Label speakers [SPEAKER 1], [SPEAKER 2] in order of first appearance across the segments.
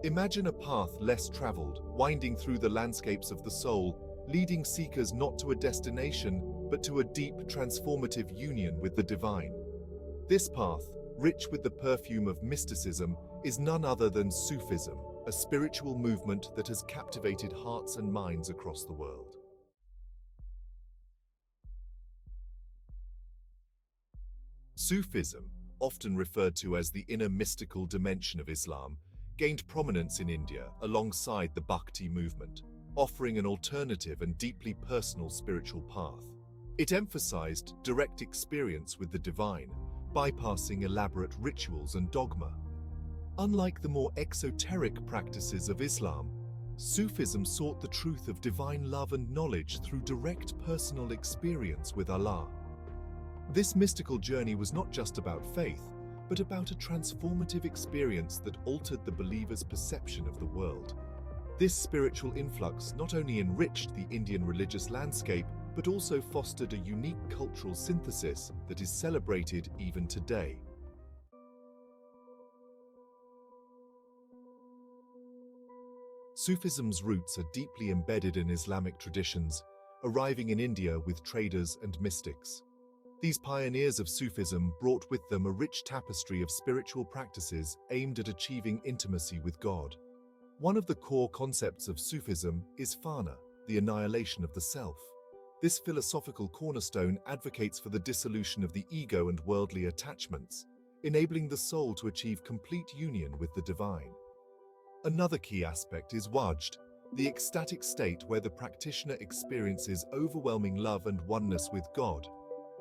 [SPEAKER 1] Imagine a path less traveled, winding through the landscapes of the soul, leading seekers not to a destination, but to a deep, transformative union with the divine. This path, rich with the perfume of mysticism, is none other than Sufism, a spiritual movement that has captivated hearts and minds across the world. Sufism, often referred to as the inner mystical dimension of Islam, gained prominence in India alongside the Bhakti movement, offering an alternative and deeply personal spiritual path. It emphasized direct experience with the divine, bypassing elaborate rituals and dogma. Unlike the more exoteric practices of Islam, Sufism sought the truth of divine love and knowledge through direct personal experience with Allah. This mystical journey was not just about faith, but about a transformative experience that altered the believer's perception of the world. This spiritual influx not only enriched the Indian religious landscape, but also fostered a unique cultural synthesis that is celebrated even today. Sufism's roots are deeply embedded in Islamic traditions, arriving in India with traders and mystics. These pioneers of Sufism brought with them a rich tapestry of spiritual practices aimed at achieving intimacy with God. One of the core concepts of Sufism is fana, the annihilation of the self. This philosophical cornerstone advocates for the dissolution of the ego and worldly attachments, enabling the soul to achieve complete union with the divine. Another key aspect is wajd, the ecstatic state where the practitioner experiences overwhelming love and oneness with God.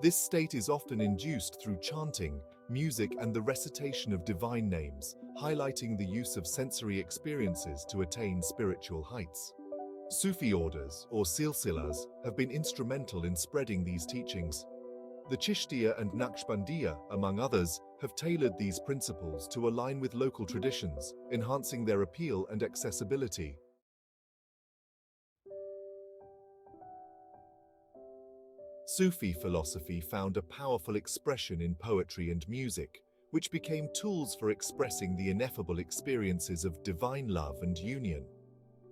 [SPEAKER 1] This state is often induced through chanting, music, and the recitation of divine names, highlighting the use of sensory experiences to attain spiritual heights. Sufi orders, or silsilas, have been instrumental in spreading these teachings. The Chishtiya and Naqshbandiya, among others, have tailored these principles to align with local traditions, enhancing their appeal and accessibility. Sufi philosophy found a powerful expression in poetry and music, which became tools for expressing the ineffable experiences of divine love and union.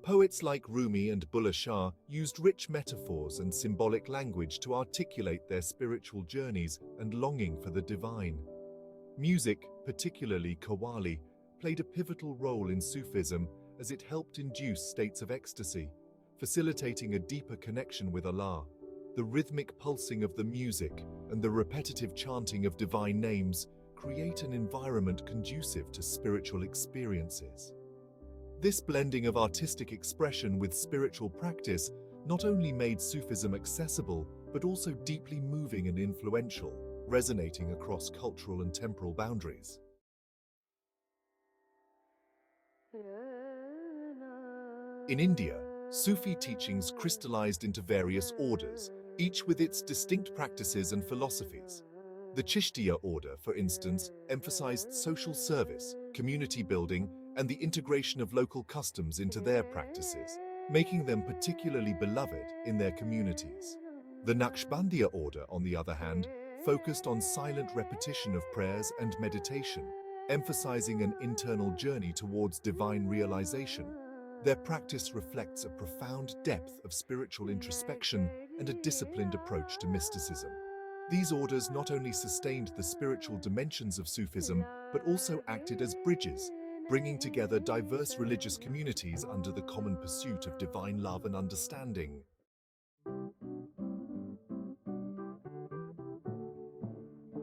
[SPEAKER 1] Poets like Rumi and Bulleh Shah used rich metaphors and symbolic language to articulate their spiritual journeys and longing for the divine. Music, particularly qawwali, played a pivotal role in Sufism as it helped induce states of ecstasy, facilitating a deeper connection with Allah. The rhythmic pulsing of the music and the repetitive chanting of divine names create an environment conducive to spiritual experiences. This blending of artistic expression with spiritual practice not only made Sufism accessible, but also deeply moving and influential, resonating across cultural and temporal boundaries. In India, Sufi teachings crystallized into various orders, each with its distinct practices and philosophies. The Chishtiya order, for instance, emphasized social service, community building, and the integration of local customs into their practices, making them particularly beloved in their communities. The Naqshbandiya order, on the other hand, focused on silent repetition of prayers and meditation, emphasizing an internal journey towards divine realization. Their practice reflects a profound depth of spiritual introspection and a disciplined approach to mysticism. These orders not only sustained the spiritual dimensions of Sufism, but also acted as bridges, bringing together diverse religious communities under the common pursuit of divine love and understanding.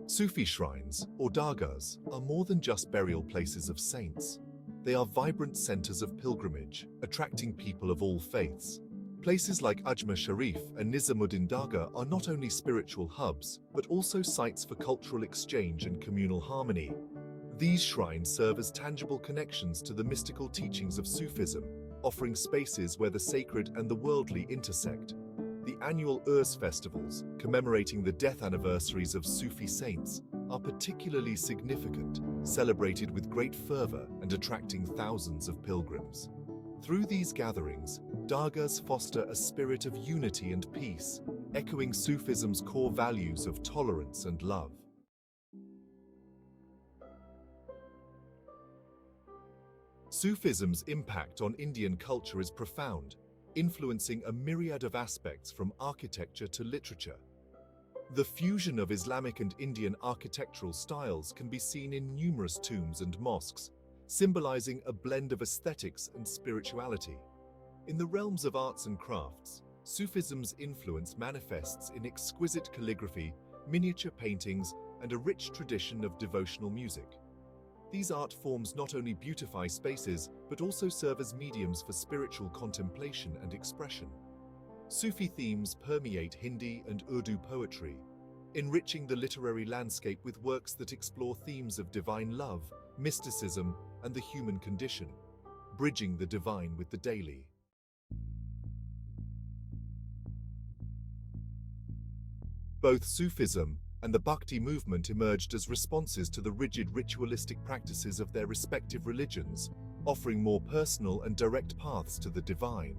[SPEAKER 1] Sufi shrines, or dargahs, are more than just burial places of saints. They are vibrant centers of pilgrimage, attracting people of all faiths. Places like Ajmer Sharif and Nizamuddin Dargah are not only spiritual hubs, but also sites for cultural exchange and communal harmony. These shrines serve as tangible connections to the mystical teachings of Sufism, offering spaces where the sacred and the worldly intersect. The annual Urse festivals, commemorating the death anniversaries of Sufi saints, are particularly significant, celebrated with great fervor and attracting thousands of pilgrims. Through these gatherings, dargahs foster a spirit of unity and peace, echoing Sufism's core values of tolerance and love. Sufism's impact on Indian culture is profound, influencing a myriad of aspects from architecture to literature. The fusion of Islamic and Indian architectural styles can be seen in numerous tombs and mosques, symbolizing a blend of aesthetics and spirituality. In the realms of arts and crafts, Sufism's influence manifests in exquisite calligraphy, miniature paintings, and a rich tradition of devotional music. These art forms not only beautify spaces, but also serve as mediums for spiritual contemplation and expression. Sufi themes permeate Hindi and Urdu poetry, enriching the literary landscape with works that explore themes of divine love, mysticism, and the human condition, bridging the divine with the daily. Both Sufism and the Bhakti movement emerged as responses to the rigid ritualistic practices of their respective religions, offering more personal and direct paths to the divine.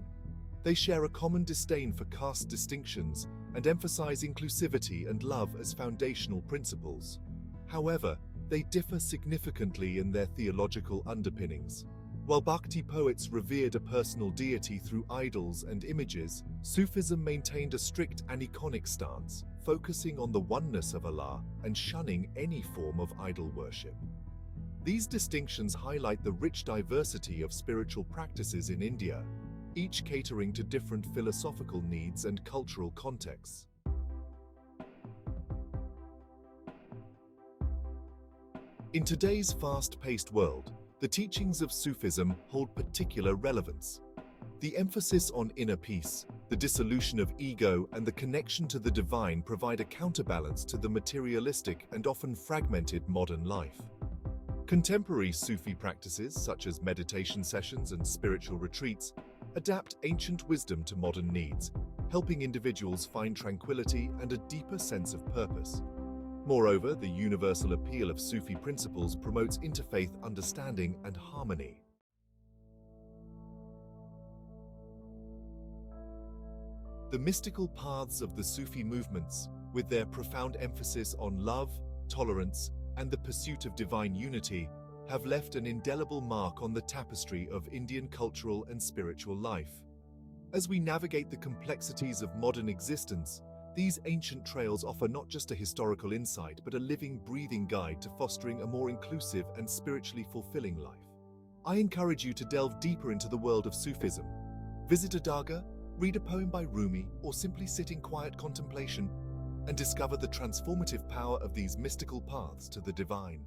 [SPEAKER 1] They share a common disdain for caste distinctions and emphasize inclusivity and love as foundational principles. However, they differ significantly in their theological underpinnings. While Bhakti poets revered a personal deity through idols and images, Sufism maintained a strict aniconic stance, focusing on the oneness of Allah and shunning any form of idol worship. These distinctions highlight the rich diversity of spiritual practices in India, each catering to different philosophical needs and cultural contexts. In today's fast-paced world, the teachings of Sufism hold particular relevance. The emphasis on inner peace, the dissolution of ego, and the connection to the divine provide a counterbalance to the materialistic and often fragmented modern life. Contemporary Sufi practices, such as meditation sessions and spiritual retreats, adapt ancient wisdom to modern needs, helping individuals find tranquility and a deeper sense of purpose. Moreover, the universal appeal of Sufi principles promotes interfaith understanding and harmony. The mystical paths of the Sufi movements, with their profound emphasis on love, tolerance, and the pursuit of divine unity, have left an indelible mark on the tapestry of Indian cultural and spiritual life. As we navigate the complexities of modern existence, these ancient trails offer not just a historical insight, but a living, breathing guide to fostering a more inclusive and spiritually fulfilling life. I encourage you to delve deeper into the world of Sufism. Visit a dargah, read a poem by Rumi, or simply sit in quiet contemplation and discover the transformative power of these mystical paths to the divine.